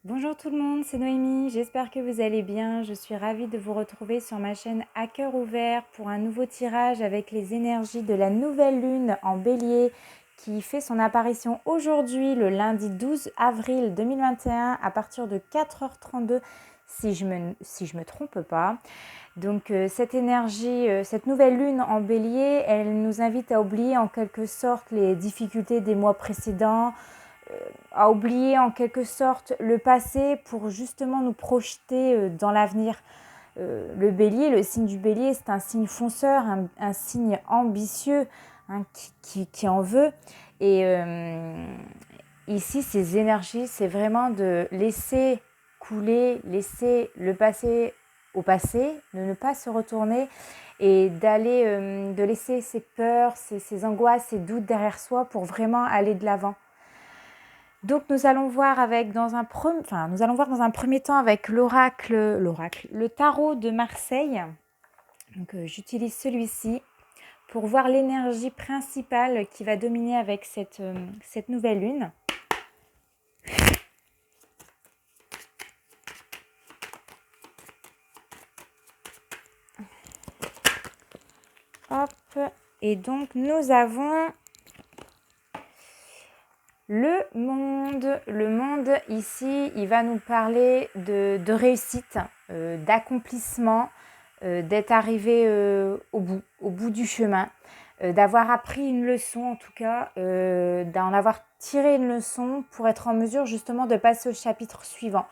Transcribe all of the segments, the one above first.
Bonjour tout le monde, c'est Noémie, j'espère que vous allez bien. Je suis ravie de vous retrouver sur ma chaîne À cœur ouvert pour un nouveau tirage avec les énergies de la nouvelle lune en bélier qui fait son apparition aujourd'hui le lundi 12 avril 2021 à partir de 4h32 si je me trompe pas. Donc cette énergie, cette nouvelle lune en bélier, elle nous invite à oublier en quelque sorte les difficultés des mois précédents, à oublier en quelque sorte le passé pour justement nous projeter dans l'avenir. Le bélier, le signe du bélier, c'est un signe fonceur, un signe ambitieux, hein, qui en veut. Et ici, ces énergies, c'est vraiment de laisser couler, laisser le passé au passé, de ne pas se retourner et de laisser ses peurs, ses angoisses, ses doutes derrière soi pour vraiment aller de l'avant. Donc nous allons voir dans un premier temps avec le tarot de Marseille. Donc j'utilise celui-ci pour voir l'énergie principale qui va dominer avec cette nouvelle lune. Hop, et donc nous avons le monde. Le monde ici, il va nous parler de réussite, d'accomplissement, d'être arrivé au bout du chemin, d'avoir appris une leçon en tout cas, d'en avoir tiré une leçon pour être en mesure justement de passer au chapitre suivant.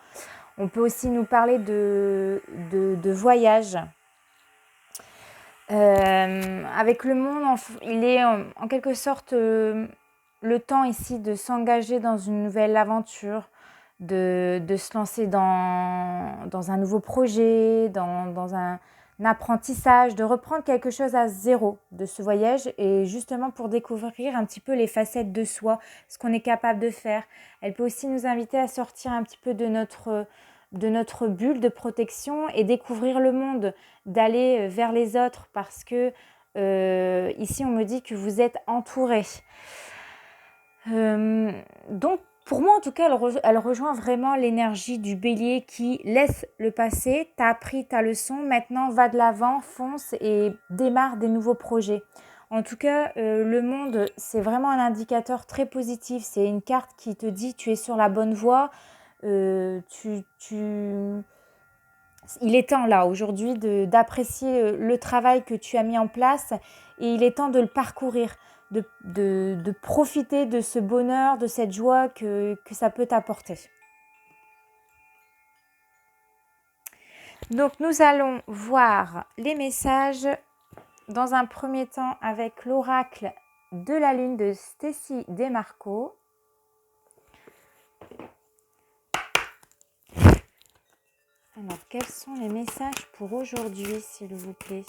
On peut aussi nous parler de voyage. Avec le monde, il est en quelque sorte le temps ici de s'engager dans une nouvelle aventure, de se lancer dans un nouveau projet, dans un apprentissage, de reprendre quelque chose à zéro de ce voyage et justement pour découvrir un petit peu les facettes de soi, ce qu'on est capable de faire. Elle peut aussi nous inviter à sortir un petit peu de notre bulle de protection et découvrir le monde, d'aller vers les autres parce que ici on me dit que vous êtes entouré. Donc pour moi en tout cas elle rejoint vraiment l'énergie du bélier qui laisse le passé, t'as appris ta leçon, maintenant va de l'avant, fonce et démarre des nouveaux projets. En tout cas le monde c'est vraiment un indicateur très positif, c'est une carte qui te dit tu es sur la bonne voie, il est temps là aujourd'hui d'apprécier le travail que tu as mis en place et il est temps de le parcourir, de profiter de ce bonheur, de cette joie que ça peut t'apporter. Donc nous allons voir les messages dans un premier temps avec l'oracle de la lune de Stécie Desmarco. Alors, quels sont les messages pour aujourd'hui, s'il vous plaît ?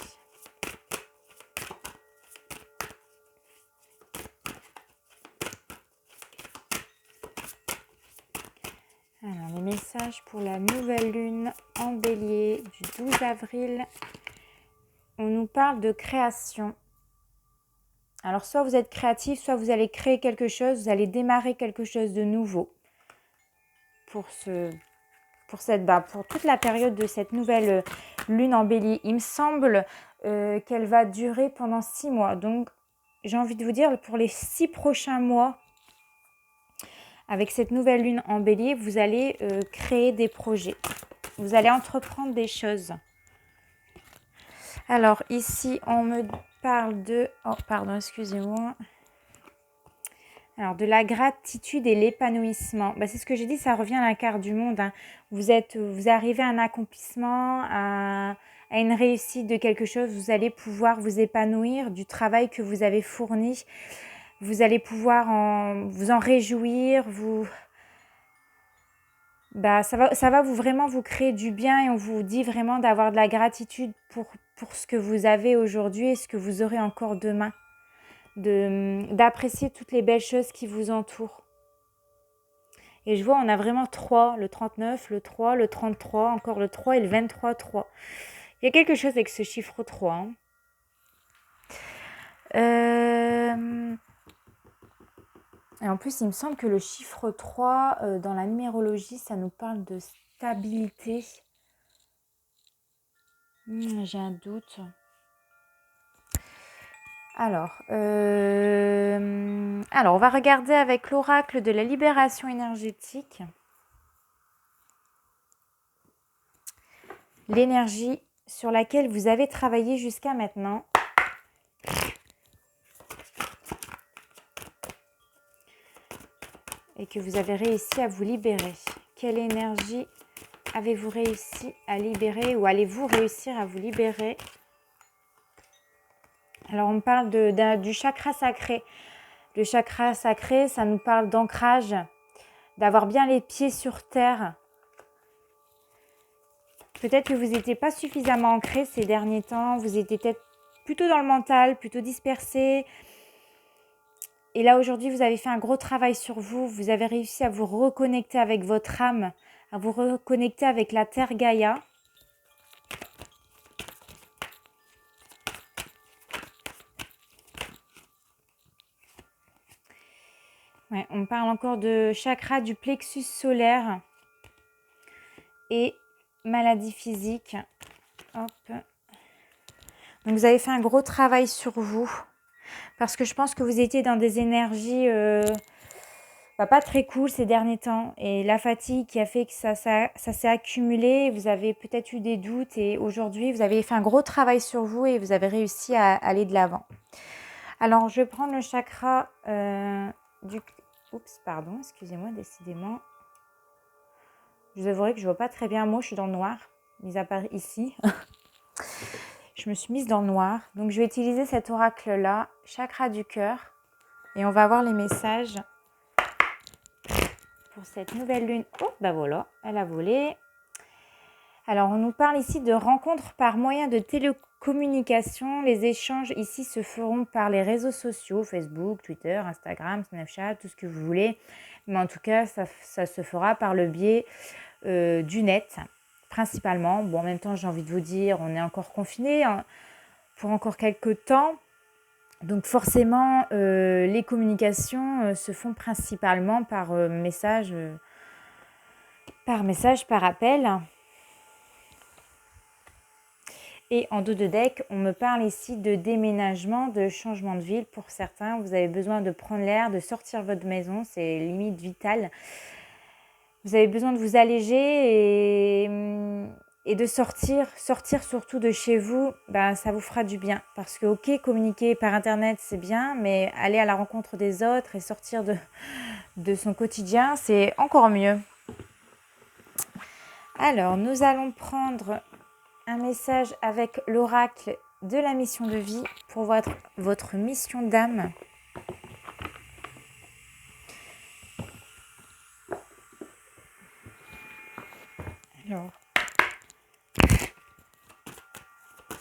Alors, les messages pour la nouvelle lune en bélier du 12 avril. On nous parle de création. Alors, soit vous êtes créatif, soit vous allez créer quelque chose, vous allez démarrer quelque chose de nouveau pour toute la période de cette nouvelle lune en bélier. Il me semble qu'elle va durer pendant 6 mois. Donc, j'ai envie de vous dire, pour les 6 prochains mois, avec cette nouvelle lune en bélier, vous allez créer des projets. Vous allez entreprendre des choses. Alors, ici, on me parle de... Oh, pardon, excusez-moi. Alors, de la gratitude et l'épanouissement. C'est ce que j'ai dit, ça revient à la carte du monde. Hein. Vous arrivez à un accomplissement, à une réussite de quelque chose. Vous allez pouvoir vous épanouir du travail que vous avez fourni. Vous allez pouvoir vous en réjouir. Ça va vraiment vous créer du bien et on vous dit vraiment d'avoir de la gratitude pour ce que vous avez aujourd'hui et ce que vous aurez encore demain. D'apprécier toutes les belles choses qui vous entourent. Et je vois, on a vraiment 3, le 39, le 3, le 33, encore le 3 et le 23, 3. Il y a quelque chose avec ce chiffre 3. Hein. Et en plus, il me semble que le chiffre 3, dans la numérologie, ça nous parle de stabilité. J'ai un doute. Alors, on va regarder avec l'oracle de la libération énergétique. L'énergie sur laquelle vous avez travaillé jusqu'à maintenant. Et que vous avez réussi à vous libérer. Quelle énergie avez-vous réussi à libérer ou allez-vous réussir à vous libérer? Alors, on me parle du chakra sacré. Le chakra sacré, ça nous parle d'ancrage, d'avoir bien les pieds sur terre. Peut-être que vous n'étiez pas suffisamment ancré ces derniers temps. Vous étiez peut-être plutôt dans le mental, plutôt dispersé. Et là, aujourd'hui, vous avez fait un gros travail sur vous. Vous avez réussi à vous reconnecter avec votre âme, à vous reconnecter avec la Terre Gaïa. Ouais, on parle encore de chakra du plexus solaire et maladie physique. Hop. Donc, vous avez fait un gros travail sur vous parce que je pense que vous étiez dans des énergies pas très cool ces derniers temps. Et la fatigue qui a fait que ça s'est accumulé. Vous avez peut-être eu des doutes et aujourd'hui, vous avez fait un gros travail sur vous et vous avez réussi à aller de l'avant. Alors, je vais prendre le chakra du... Oups, pardon, excusez-moi, décidément. Je vous avouerai que je ne vois pas très bien. Moi, je suis dans le noir, mis à part ici. Je me suis mise dans le noir. Donc, je vais utiliser cet oracle-là, chakra du cœur. Et on va voir les messages pour cette nouvelle lune. Oh, bah voilà, elle a volé. Alors, on nous parle ici de rencontres par moyen de télécommunication. Les échanges ici se feront par les réseaux sociaux, Facebook, Twitter, Instagram, Snapchat, tout ce que vous voulez. Mais en tout cas, ça se fera par le biais du net, principalement. Bon, en même temps, j'ai envie de vous dire, on est encore confinés pour encore quelques temps. Donc forcément, les communications se font principalement par message, par appel. Et en dos de deck, on me parle ici de déménagement, de changement de ville. Pour certains, vous avez besoin de prendre l'air, de sortir de votre maison, c'est limite vital. Vous avez besoin de vous alléger et de sortir surtout de chez vous, ça vous fera du bien. Parce que ok, communiquer par internet c'est bien, mais aller à la rencontre des autres et sortir de son quotidien, c'est encore mieux. Alors, nous allons prendre un message avec l'oracle de la mission de vie pour votre mission d'âme. Alors,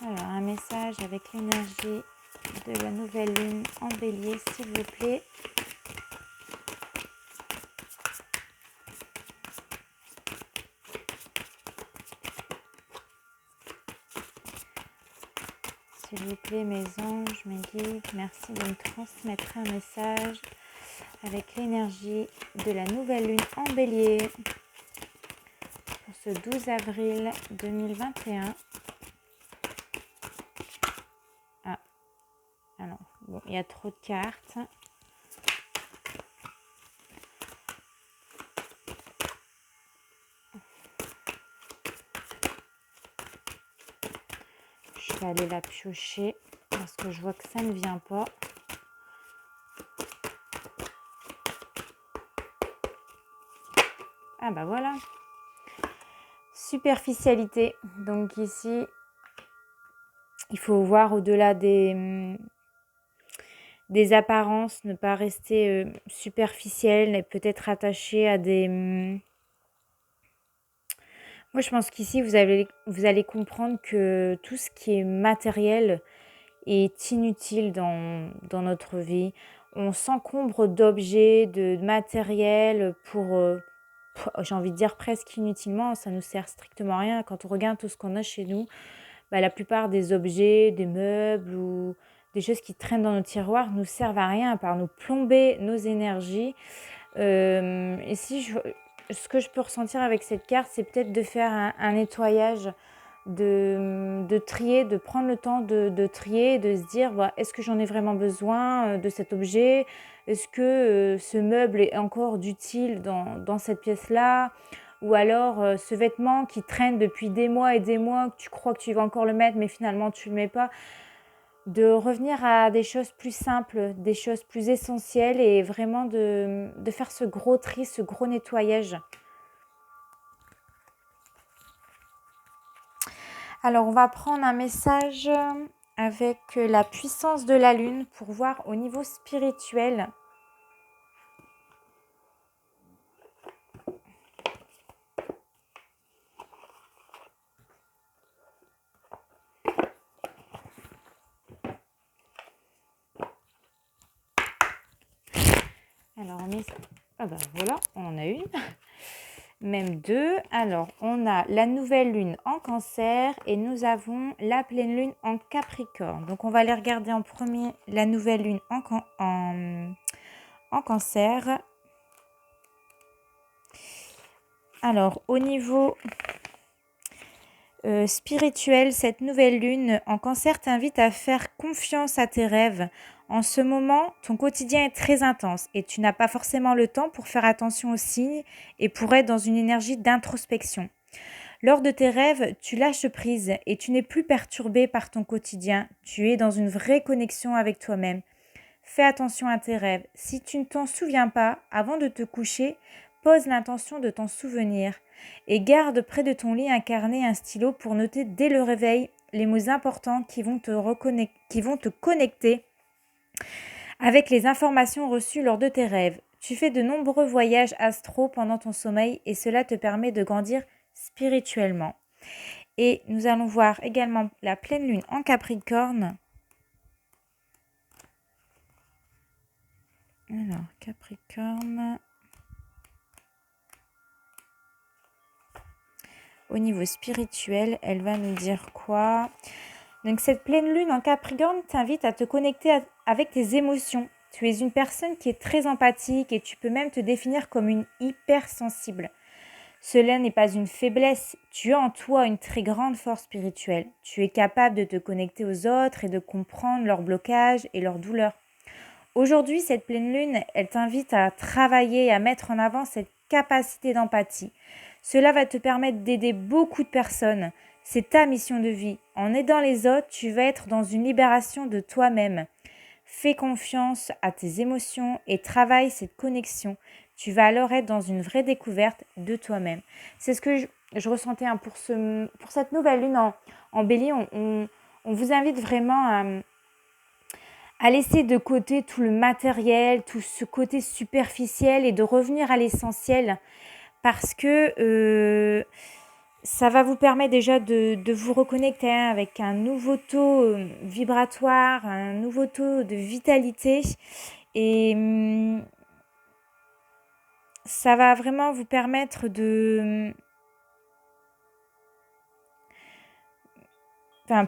un message avec l'énergie de la nouvelle lune en bélier, s'il vous plaît. S'il vous plaît, mes anges, mes guides, merci de me transmettre un message avec l'énergie de la nouvelle lune en bélier pour ce 12 avril 2021. Alors, bon, il y a trop de cartes. Je vais aller la piocher parce que je vois que ça ne vient pas. Ah bah voilà. Superficialité. Donc ici, il faut voir au-delà des apparences, ne pas rester superficiel et peut-être attaché à des... Moi, je pense qu'ici, vous allez comprendre que tout ce qui est matériel est inutile dans notre vie. On s'encombre d'objets, de matériel j'ai envie de dire presque inutilement, ça nous sert strictement à rien. Quand on regarde tout ce qu'on a chez nous, la plupart des objets, des meubles ou des choses qui traînent dans nos tiroirs nous servent à rien à part nous plomber nos énergies. Ce que je peux ressentir avec cette carte, c'est peut-être de faire un nettoyage, de trier, de prendre le temps de trier, de se dire est-ce que j'en ai vraiment besoin de cet objet? Est-ce que ce meuble est encore utile dans cette pièce-là? Ou alors ce vêtement qui traîne depuis des mois et des mois, que tu crois que tu vas encore le mettre, mais finalement tu ne le mets pas. De revenir à des choses plus simples, des choses plus essentielles et vraiment de faire ce gros tri, ce gros nettoyage. Alors, on va prendre un message avec la puissance de la lune pour voir au niveau spirituel. Alors, voilà, on en a une. Même deux. Alors, on a la nouvelle lune en Cancer et nous avons la pleine lune en Capricorne. Donc, on va aller regarder en premier la nouvelle lune en Cancer. Alors, au niveau spirituel, cette nouvelle lune en Cancer t'invite à faire confiance à tes rêves. En ce moment, ton quotidien est très intense et tu n'as pas forcément le temps pour faire attention aux signes et pour être dans une énergie d'introspection. Lors de tes rêves, tu lâches prise et tu n'es plus perturbé par ton quotidien. Tu es dans une vraie connexion avec toi-même. Fais attention à tes rêves. Si tu ne t'en souviens pas, avant de te coucher, pose l'intention de t'en souvenir et garde près de ton lit un carnet et un stylo pour noter dès le réveil les mots importants qui vont te connecter avec les informations reçues lors de tes rêves. Tu fais de nombreux voyages astro pendant ton sommeil et cela te permet de grandir spirituellement. Et nous allons voir également la pleine lune en Capricorne. Alors, Capricorne. Au niveau spirituel, elle va nous dire quoi? Donc, cette pleine lune en Capricorne t'invite à te connecter avec tes émotions. Tu es une personne qui est très empathique et tu peux même te définir comme une hypersensible. Cela n'est pas une faiblesse, tu as en toi une très grande force spirituelle. Tu es capable de te connecter aux autres et de comprendre leurs blocages et leurs douleurs. Aujourd'hui, cette pleine lune, elle t'invite à travailler et à mettre en avant cette capacité d'empathie. Cela va te permettre d'aider beaucoup de personnes. C'est ta mission de vie. En aidant les autres, tu vas être dans une libération de toi-même. Fais confiance à tes émotions et travaille cette connexion. Tu vas alors être dans une vraie découverte de toi-même. C'est ce que je ressentais pour cette nouvelle lune en Bélier. On vous invite vraiment à laisser de côté tout le matériel, tout ce côté superficiel et de revenir à l'essentiel parce que ça va vous permettre déjà de vous reconnecter avec un nouveau taux vibratoire, un nouveau taux de vitalité et ça va vraiment vous permettre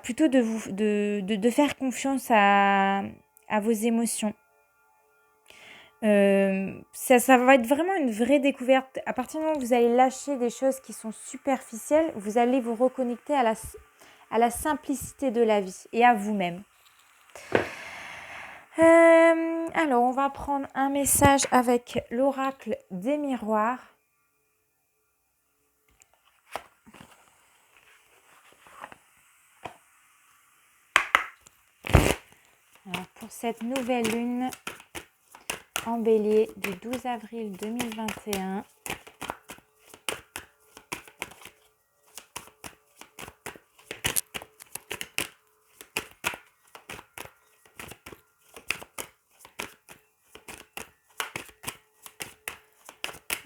plutôt de faire confiance à vos émotions. Ça va être vraiment une vraie découverte. À partir du moment où vous allez lâcher des choses qui sont superficielles, vous allez vous reconnecter à la simplicité de la vie et à vous-même. Alors, on va prendre un message avec l'oracle des miroirs. Alors, pour cette nouvelle lune en Bélier du 12 avril 2021.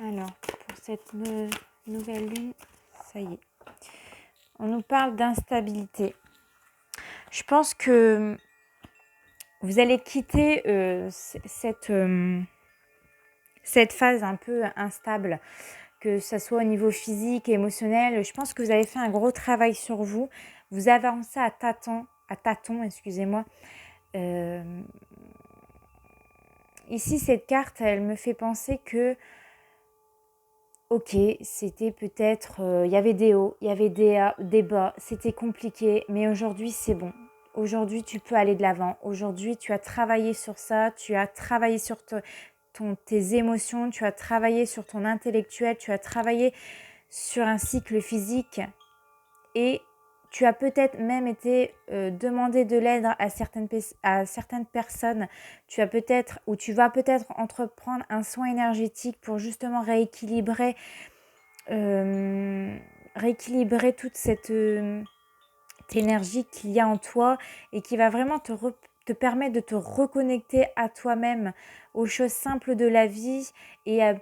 Alors, pour cette nouvelle lune, ça y est. On nous parle d'instabilité. Je pense que vous allez quitter cette phase un peu instable, que ce soit au niveau physique et émotionnel. Je pense que vous avez fait un gros travail sur vous. Vous avancez à tâtons, excusez-moi, Ici, cette carte, elle me fait penser que, ok, c'était peut-être, il y avait des hauts, il y avait des bas, c'était compliqué, mais aujourd'hui, c'est bon. Aujourd'hui, tu peux aller de l'avant. Aujourd'hui, tu as travaillé sur ça, tu as travaillé sur tes émotions, tu as travaillé sur ton intellectuel, tu as travaillé sur un cycle physique et tu as peut-être même été demandé de l'aide à certaines personnes. Tu as peut-être ou tu vas peut-être entreprendre un soin énergétique pour justement rééquilibrer toute cette énergie qu'il y a en toi et qui va vraiment te permettre de te reconnecter à toi-même, aux choses simples de la vie et à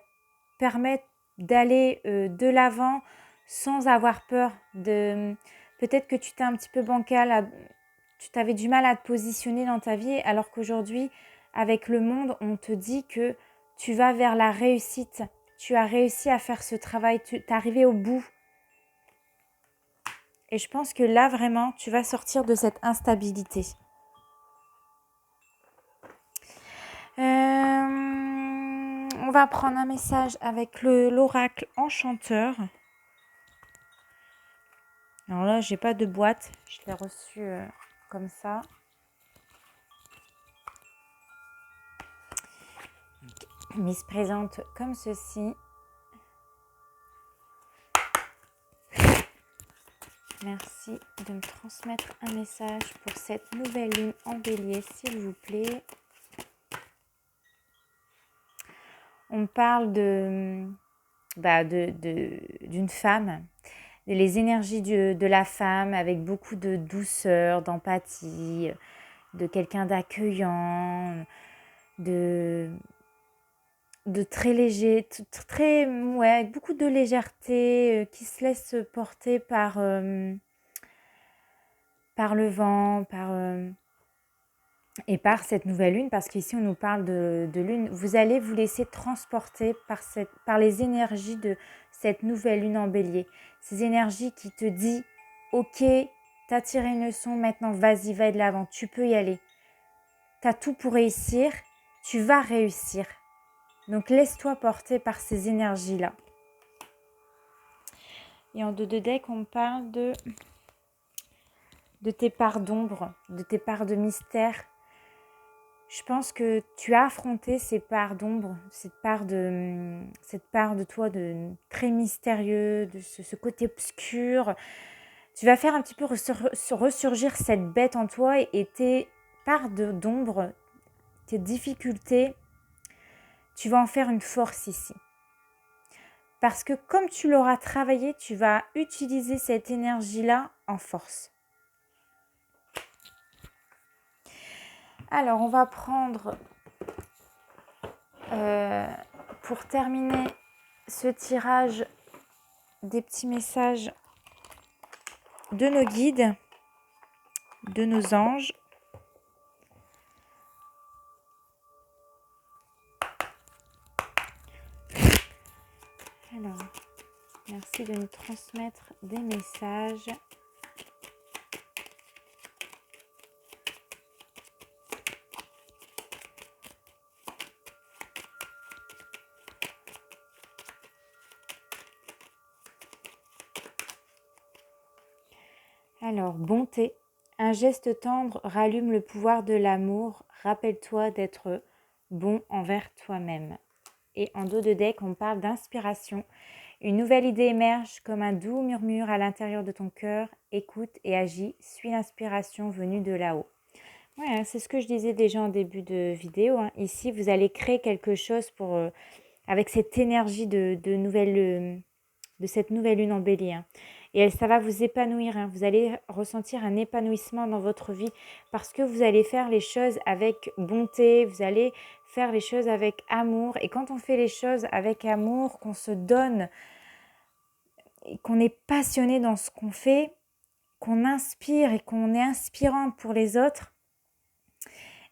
permettre d'aller de l'avant sans avoir peur de... Peut-être que tu t'es un petit peu bancal, tu t'avais du mal à te positionner dans ta vie, alors qu'aujourd'hui, avec le monde, on te dit que tu vas vers la réussite. Tu as réussi à faire ce travail, tu es arrivé au bout. Et je pense que là, vraiment, tu vas sortir de cette instabilité. On va prendre un message avec l'oracle enchanteur. Alors là, j'ai pas de boîte. Je l'ai reçu comme ça. Mais il se présente comme ceci. Merci de me transmettre un message pour cette nouvelle lune en bélier, s'il vous plaît. On parle d'une femme, les énergies de la femme avec beaucoup de douceur, d'empathie, de quelqu'un d'accueillant, de très léger, avec beaucoup de légèreté, qui se laisse porter par le vent, et par cette nouvelle lune, parce qu'ici on nous parle de lune. Vous allez vous laisser transporter par les énergies de cette nouvelle lune en bélier. Ces énergies qui te disent « Ok, t'as tiré une leçon, maintenant vas-y, va de l'avant, tu peux y aller. T'as tout pour réussir, tu vas réussir. » Donc laisse-toi porter par ces énergies-là. Et en 2 de deck, on parle de tes parts d'ombre, de tes parts de mystère. Je pense que tu as affronté ces parts d'ombre, cette part de toi de très mystérieux, de ce côté obscur. Tu vas faire un petit peu ressurgir cette bête en toi et tes parts d'ombre, tes difficultés, tu vas en faire une force ici. Parce que comme tu l'auras travaillé, tu vas utiliser cette énergie-là en force. Alors, on va prendre, pour terminer ce tirage, des petits messages de nos guides, de nos anges. Alors, merci de nous transmettre des messages. Alors, bonté. Un geste tendre rallume le pouvoir de l'amour. Rappelle-toi d'être bon envers toi-même. Et en dos de deck, on parle d'inspiration. Une nouvelle idée émerge comme un doux murmure à l'intérieur de ton cœur. Écoute et agis. Suis l'inspiration venue de là-haut. Ouais, c'est ce que je disais déjà en début de vidéo. Ici, vous allez créer quelque chose avec cette énergie de cette nouvelle lune en bélier. Et ça va vous épanouir. Vous allez ressentir un épanouissement dans votre vie parce que vous allez faire les choses avec bonté, vous allez faire les choses avec amour. Et quand on fait les choses avec amour, qu'on se donne, et qu'on est passionné dans ce qu'on fait, qu'on inspire et qu'on est inspirante pour les autres,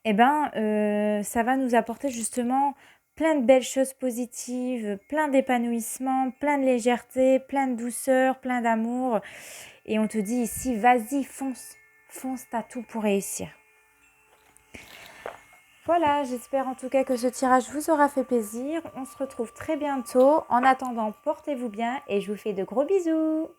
ça va nous apporter justement plein de belles choses positives, plein d'épanouissement, plein de légèreté, plein de douceur, plein d'amour. Et on te dit ici, vas-y, fonce, t'as tout pour réussir. Voilà, j'espère en tout cas que ce tirage vous aura fait plaisir. On se retrouve très bientôt. En attendant, portez-vous bien et je vous fais de gros bisous.